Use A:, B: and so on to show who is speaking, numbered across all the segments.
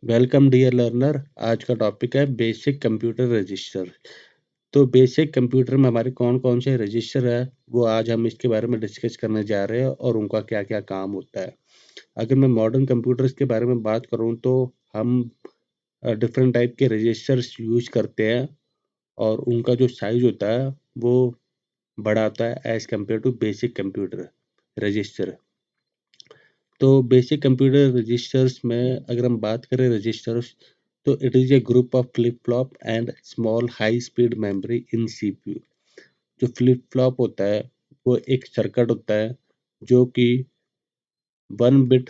A: Welcome dear learner. आज का topic है बेसिक कंप्यूटर रजिस्टर। तो बेसिक कंप्यूटर में हमारे कौन कौन से रजिस्टर है वो आज हम इसके बारे में डिस्कस करने जा रहे हैं और उनका क्या क्या काम होता है। अगर मैं मॉडर्न कंप्यूटर्स के बारे में बात करूं तो हम डिफरेंट टाइप के रजिस्टर्स यूज करते हैं और उनका जो साइज होता है वो बड़ा होता है as compare to basic computer register. तो बेसिक कंप्यूटर रजिस्टर्स में अगर हम बात करें रजिस्टर्स, तो it is a group of flip flop and small high speed memory in CPU. जो फ्लिप फ्लॉप होता है वो एक सर्किट होता है जो कि 1 बिट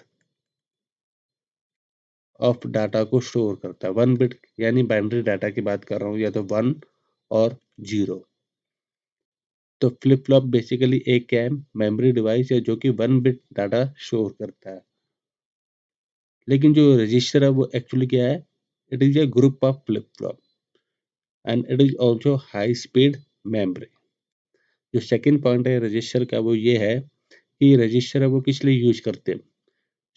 A: ऑफ डाटा को स्टोर करता है। 1 बिट यानी बाइनरी डाटा की बात कर रहा हूँ, या तो 1 और 0। तो फ्लिप फ्लॉप बेसिकली एक क्या है, मेमोरी डिवाइस है जो कि 1 बिट डाटा स्टोर करता है। लेकिन जो रजिस्टर है वो एक्चुअली क्या है, it is a group of flip flop and it is also high speed memory. जो सेकंड पॉइंट है रजिस्टर का वो ये है कि रजिस्टर है वो किस लिए यूज करते हैं।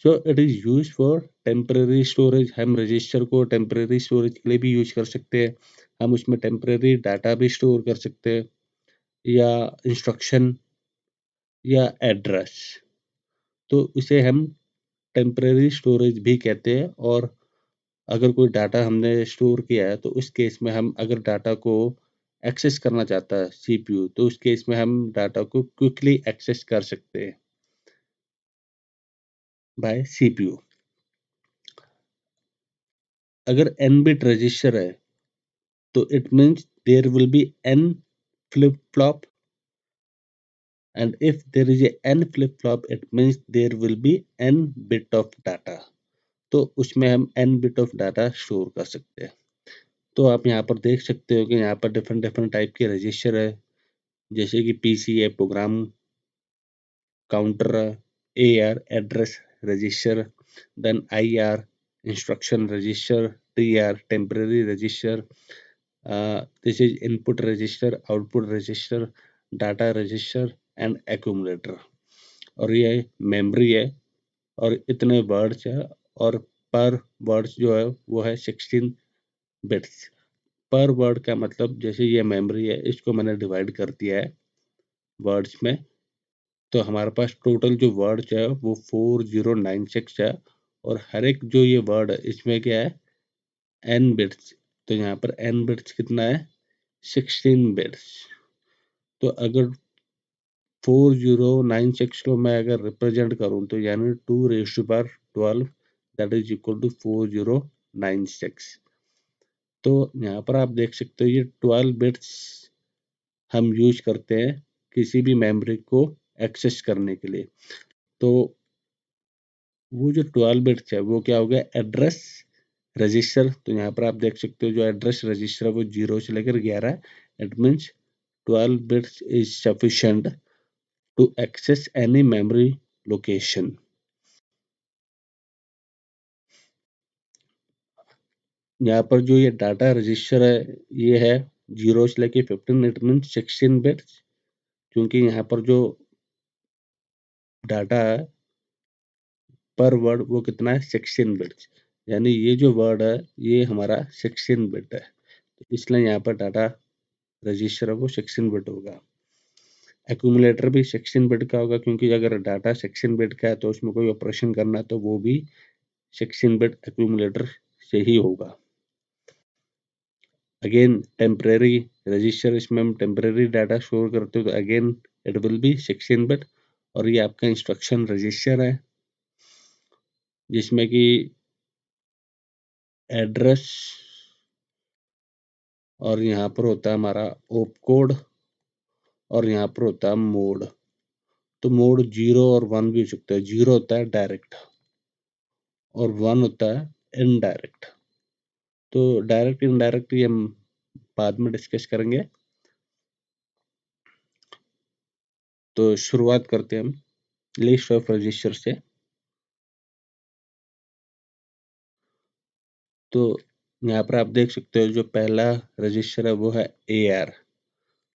A: So it is use for temporary storage. हम रजिस्टर को टेम्पररी स्टोरेज के लिए भी यूज कर सकते हैं। हम उसमें टेम्पररी डाटा भी स्टोर कर सकते हैं, या इंस्ट्रक्शन या एड्रेस। तो इसे हम टेम्पररी स्टोरेज भी कहते हैं। और अगर कोई डाटा हमने स्टोर किया है तो उस केस में हम अगर डाटा को एक्सेस करना चाहता है सीपीयू, तो उस केस में हम डाटा को क्विकली एक्सेस कर सकते हैं बाय सीपीयू। अगर n बिट रजिस्टर है तो it means there will be n flip flop, and if there is a n flip flop it means there will be n bit of data. तो उसमें हम n bit of data store कर सकते हैं। तो आप यहाँ पर देख सकते हो कि यहाँ पर डिफरेंट डिफरेंट टाइप के रजिस्टर है, जैसे कि पीसी है, program counter, AR address register, then IR instruction register, TR temporary register, this is input register, output register, data register and accumulator. और ये मेमोरी है और इतने वर्ड्स है, और पर वर्ड्स जो है वो है 16 बिट्स। पर वर्ड का मतलब, जैसे ये मेमोरी है इसको मैंने डिवाइड कर दिया है वर्ड्स में, तो हमारे पास टोटल जो वर्ड्स है वो 4096 है। और हर एक जो ये वर्ड है इसमें क्या है, n बिट्स। तो यहाँ पर n बिट्स कितना है, 16 बिट्स। तो अगर 4096 को मैं अगर रिप्रेजेंट करूँ तो यानी 2 raised to power 12, that is equal to 4096। तो यहाँ पर आप देख सकते हो ये 12 बिट्स हम यूज करते हैं किसी भी मेमोरी को एक्सेस करने के लिए। तो वो जो 12 बिट्स है वो क्या हो गया, एड्रेस रजिस्टर। तो यहाँ पर आप देख सकते हो जो एड्रेस रजिस्टर है वो 0 से लेकर 11 है। It means 12 bits is sufficient to access any memory location. यहाँ पर जो ये डाटा रजिस्टर है ये है 0 से लेके 15, इट मीन्स 16 बिट्स। क्योंकि यहाँ पर जो डाटा है पर वर्ड वो कितना है, 16 बिट्स। यानी ये जो वर्ड है ये हमारा 16 बिट है, तो इसलिए यहाँ पर डाटा रजिस्टर है वो 16 बिट होगा। एक्यूमुलेटर भी 16 बिट का होगा, क्योंकि अगर डाटा 16 बिट का है तो उसमें कोई ऑपरेशन करना है तो वो भी 16 बिट एक्यूमुलेटर से ही होगा। अगेन टेम्परेरी रजिस्टर, इसमें हम टेम्परेरी डाटा स्टोर करते हो तो again it will be 16 bit. और ये आपका इंस्ट्रक्शन रजिस्टर है जिसमें कि एड्रेस, और यहाँ पर होता है हमारा ओप कोड, और यहाँ पर होता है मोड। तो मोड 0 और 1 भी हो सकता है। 0 होता है डायरेक्ट और 1 होता है इनडायरेक्ट। तो डायरेक्ट इनडायरेक्ट ये हम बाद में डिस्कस करेंगे। तो शुरुआत करते हैं हम लिस्ट ऑफ रजिस्टर से। तो यहाँ पर आप देख सकते हो जो पहला रजिस्टर है वो है AR।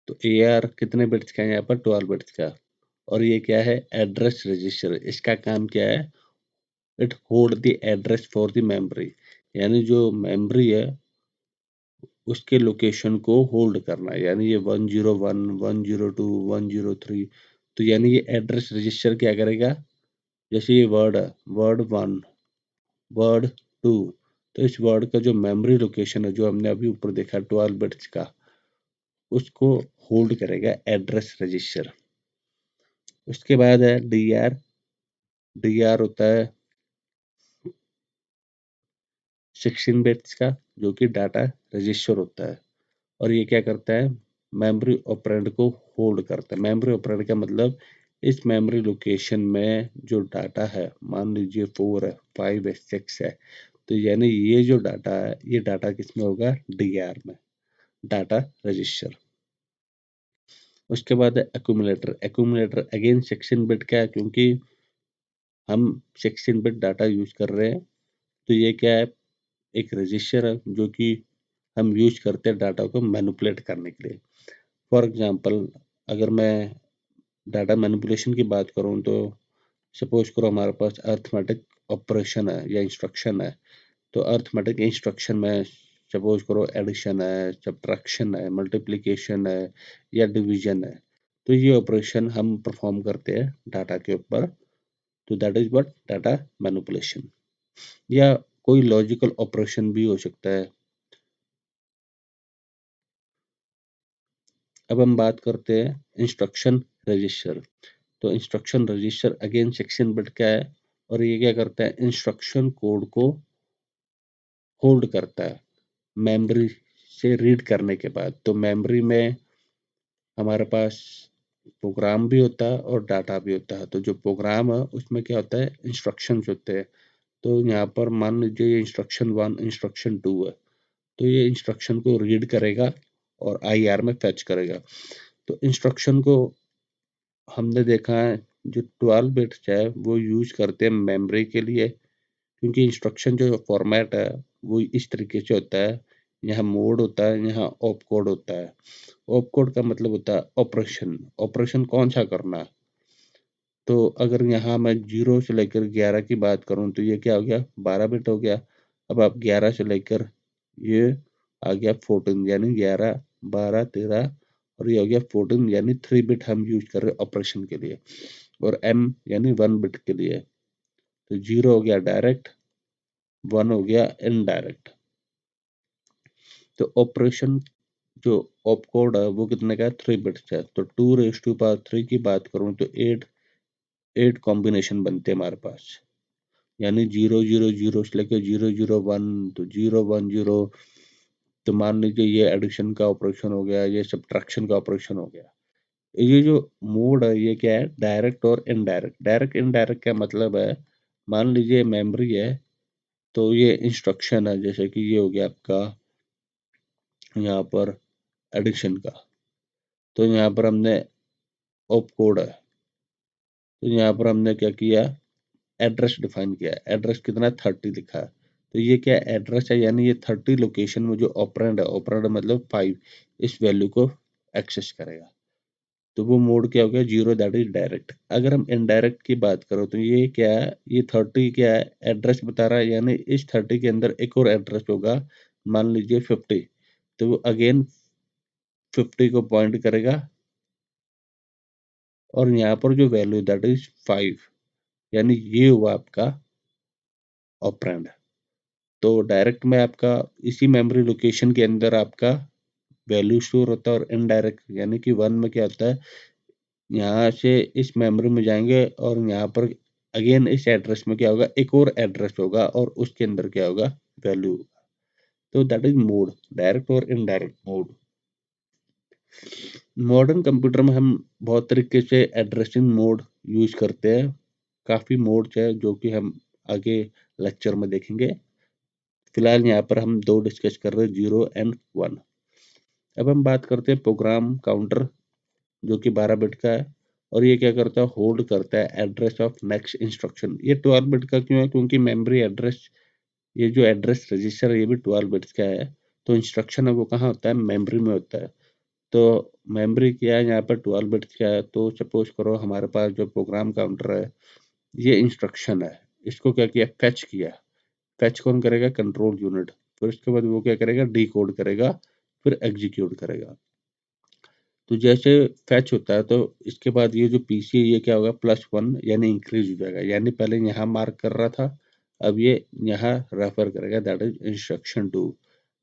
A: तो AR कितने बिट्स का है, यहाँ पर 12 बिट्स का। और ये क्या है, एड्रेस रजिस्टर। इसका काम क्या है, it hold the address for the memory. यानी जो मेमोरी है उसके लोकेशन को होल्ड करना है, यानी ये 101, 102, 103, तो यानी ये एड्रेस रजिस्टर क्या करेगा, जैसे ये वर्ड है, वर्ड 1, वर्ड 2, तो इस वर्ड का जो मेमोरी लोकेशन है जो हमने अभी ऊपर देखा 12 बिट्स का, उसको होल्ड करेगा एड्रेस रजिस्टर। उसके बाद है डी आर। डी आर होता है 16 बिट्स का, जो कि डाटा रजिस्टर होता है, और ये क्या करता है, मेमोरी ऑपरेंड को होल्ड करता है। मेमोरी ऑपरेंड का मतलब इस मेमोरी लोकेशन में जो डाटा है, मान लीजिए 4 है, 5 है, 6 है, तो यानी ये जो डाटा है, ये डाटा किसमें होगा, डीआर में, डाटा रजिस्टर। उसके बाद है एक्यूमुलेटर। एक्यूमुलेटर अगेन 16 बिट का है, क्योंकि हम 16 बिट डाटा यूज कर रहे हैं, तो ये क्या है, एक रजिस्टर है जो कि हम यूज करते हैं डाटा को मैनिपुलेट करने के लिए। फॉर एग्जांपल, अगर मैं डाटा मैनिपुलेशन की बात करूं, तो सपोज करो हमारे पास अर्थमेटिक ऑपरेशन है या इंस्ट्रक्शन है, तो अर्थमेटिक इंस्ट्रक्शन में सपोज करो एडिशन है, सब्ट्रैक्शन है, मल्टीप्लिकेशन है या डिवीजन है, तो ये ऑपरेशन हम परफॉर्म करते हैं डाटा के ऊपर, तो that is what data manipulation. या कोई लॉजिकल ऑपरेशन भी हो सकता है। अब हम बात करते हैं इंस्ट्रक्शन रजिस्टर। तो इंस्ट्रक्शन रजिस्टर अगेन 16 बिट का है, और ये क्या करता है, इंस्ट्रक्शन कोड को होल्ड करता है मेमोरी से रीड करने के बाद। तो मेमोरी में हमारे पास प्रोग्राम भी होता है और डाटा भी होता है। तो जो प्रोग्राम है उसमें क्या होता है, इंस्ट्रक्शंस होते हैं। तो यहाँ पर मान लीजिए ये इंस्ट्रक्शन 1, इंस्ट्रक्शन 2 है, तो ये इंस्ट्रक्शन को रीड करेगा और आईआर में फेच करेगा। तो इंस्ट्रक्शन को हमने देखा है, जो 12 बिट्स है वो यूज करते हैं मेमोरी के लिए, क्योंकि इंस्ट्रक्शन जो फॉर्मेट है वो इस तरीके से होता है, यहाँ मोड होता है, यहाँ ऑप कोड होता है। ऑप कोड का मतलब होता है ऑपरेशन, ऑपरेशन कौन सा करना है। तो अगर यहाँ मैं 0 से लेकर 11 की बात करूँ, तो ये क्या हो गया, 12 बिट हो गया। अब आप 11 से लेकर ये आ गया 14, यानी 11, 12, 13, और ये हो गया 14, यानी 3 बिट हम यूज कर रहे हैं ऑपरेशन के लिए, और एम यानी 1 बिट के लिए। तो 0 हो गया डायरेक्ट, 1 हो गया इनडायरेक्ट। तो ऑपरेशन जो ऑप कोड है वो कितने का है, 3 बिट्स है। तो 2 रेज़ टू पावर 3 की बात करूं, तो 8 कॉम्बिनेशन बनते हैं हमारे पास, यानी 0 0 0 से लेकर 0 0 1, तो 0 1 0, तो मान लीजिए ये एडिशन का ऑपरेशन हो गया, ये सब्ट्रैक्शन का ऑपरेशन हो गया। ये जो मोड है ये क्या है, डायरेक्ट और इनडायरेक्ट। डायरेक्ट इनडायरेक्ट का मतलब है, मान लीजिए मेमोरी है, तो ये इंस्ट्रक्शन है, जैसे कि ये हो गया आपका यहाँ पर एडिशन का, तो यहाँ पर हमने ऑप कोड है, तो यहाँ पर हमने क्या किया, एड्रेस डिफाइन किया। एड्रेस कितना, 30 लिखा है। तो ये क्या एड्रेस है, यानी ये 30 लोकेशन में जो ऑपरेंड है, ऑपरेंड मतलब 5, इस वैल्यू को एक्सेस करेगा। तो वो मोड क्या हो गया, 0, दैट इज डायरेक्ट। अगर हम इनडायरेक्ट की बात करो, तो ये क्या है, ये 30 क्या है, एड्रेस बता रहा है, यानी इस 30 के अंदर एक और एड्रेस होगा, मान लीजिए 50, तो वो अगेन 50 को पॉइंट करेगा, और यहाँ पर जो वैल्यू दैट इज 5, यानी ये हुआ आपका ऑपरेंड। तो डायरेक्ट में आपका इसी मेमोरी लोकेशन के अंदर आपका वैल्यू स्टोर होता है, और इनडायरेक्ट यानी कि 1 में क्या होता है, यहाँ से इस मेमोरी में जाएंगे और यहाँ पर अगेन इस एड्रेस में क्या होगा, एक और एड्रेस होगा और उसके अंदर क्या होगा, वैल्यू। तो दैट इज मोड, डायरेक्ट और इनडायरेक्ट मोड। मॉडर्न कंप्यूटर में हम बहुत तरीके से एड्रेसिंग मोड यूज करते हैं। काफी मोड्स है जो कि हम आगे लेक्चर में देखेंगे। फिलहाल यहाँ पर हम दो डिस्कस कर रहे हैं, 0 एंड 1। अब हम बात करते हैं प्रोग्राम काउंटर, जो कि 12 बिट का है, और ये क्या करता है, होल्ड करता है एड्रेस ऑफ नेक्स्ट इंस्ट्रक्शन। ये 12 बिट का क्यों है, क्योंकि मेमोरी एड्रेस, ये जो एड्रेस रजिस्टर है ये भी 12 बिट्स का है। तो इंस्ट्रक्शन है वो कहाँ होता है, मेमोरी में होता है। तो मेमोरी क्या है, यहाँ पर 12 बिट्स का है। तो सपोज करो हमारे पास जो प्रोग्राम काउंटर है, ये इंस्ट्रक्शन है, इसको क्या किया, फेच किया। फैच कौन करेगा? Control unit. फिर उसके बाद वो क्या करेगा? डिकोड करेगा, फिर एग्जीक्यूट करेगा। तो जैसे फैच होता है तो इसके बाद ये जो पीसी है ये क्या होगा? +1 यानी इंक्रीज हो जाएगा, यानी पहले यहाँ मार्क कर रहा था, अब ये यहाँ रेफर करेगा, दैट इज इंस्ट्रक्शन 2।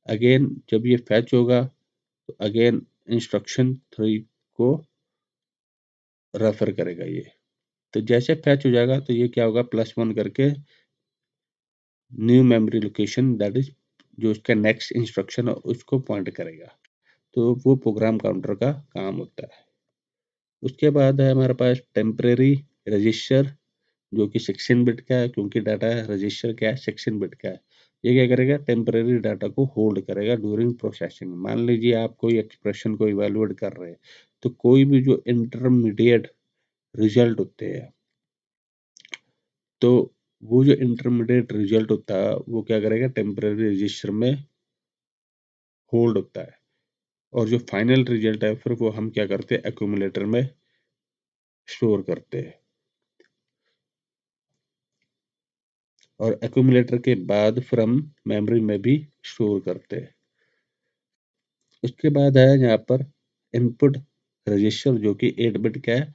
A: अगेन जब ये फैच होगा तो अगेन इंस्ट्रक्शन 3 को रेफर करेगा ये। तो जैसे फैच हो जाएगा तो ये क्या होगा? +1 करके new memory location, that is जो उसका नेक्स्ट इंस्ट्रक्शन है उसको पॉइंट करेगा। तो वो प्रोग्राम काउंटर का काम होता है। उसके बाद है हमारे पास टेम्परेरी रजिस्टर, जो कि 16 बिट का है, क्योंकि डाटा रजिस्टर क्या है? 16 बिट का है। ये क्या करेगा? टेम्परेरी डाटा को होल्ड करेगा ड्यूरिंग प्रोसेसिंग। मान लीजिए आप कोई एक्सप्रेशन को इवेलुएट कर रहे हैं, तो कोई भी जो इंटरमीडिएट रिजल्ट होते हैं, तो वो जो इंटरमीडिएट रिजल्ट होता है वो क्या करेगा? टेम्परेरी रजिस्टर में होल्ड होता है, और जो फाइनल रिजल्ट है फिर वो हम क्या करते हैं? एक्यूमुलेटर में स्टोर करते हैं, और एक्यूमुलेटर के बाद फिर हम मेमोरी में भी स्टोर करते हैं। उसके बाद है यहाँ पर इनपुट रजिस्टर, जो कि 8 बिट का है।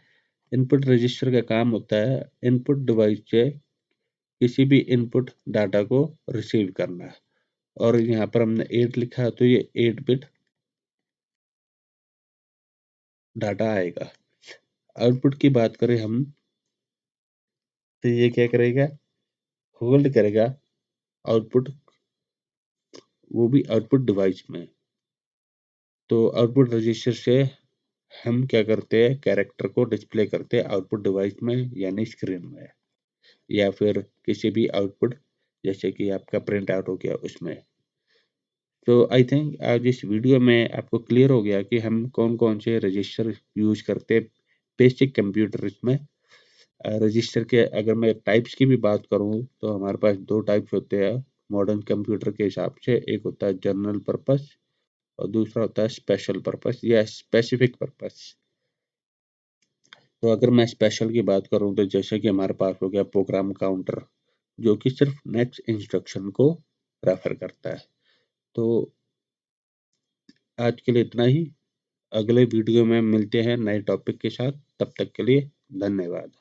A: इनपुट रजिस्टर का काम होता है इनपुट डिवाइस से किसी भी इनपुट डाटा को रिसीव करना है, और यहाँ पर हमने 8 लिखा है तो ये 8 बिट डाटा आएगा। आउटपुट की बात करें हम, तो ये क्या करेगा? होल्ड करेगा आउटपुट, वो भी आउटपुट डिवाइस में। तो आउटपुट रजिस्टर से हम क्या करते हैं? कैरेक्टर को डिस्प्ले करते हैं आउटपुट डिवाइस में, यानी स्क्रीन में, या फिर किसी भी आउटपुट, जैसे कि आपका प्रिंट आउट हो गया उसमें। तो आई थिंक आज इस वीडियो में आपको क्लियर हो गया कि हम कौन कौन से रजिस्टर यूज करते हैं बेसिक कंप्यूटर में। रजिस्टर के अगर मैं टाइप्स की भी बात करूं तो हमारे पास दो टाइप्स होते हैं मॉडर्न कंप्यूटर के हिसाब से। एक होता है जनरल पर्पस, और दूसरा होता है स्पेशल पर्पस या स्पेसिफिक पर्पस। तो अगर मैं स्पेशल की बात करूं तो जैसे कि हमारे पास हो गया प्रोग्राम काउंटर, जो कि सिर्फ नेक्स्ट इंस्ट्रक्शन को रेफर करता है। तो आज के लिए इतना ही। अगले वीडियो में मिलते हैं नए टॉपिक के साथ। तब तक के लिए धन्यवाद।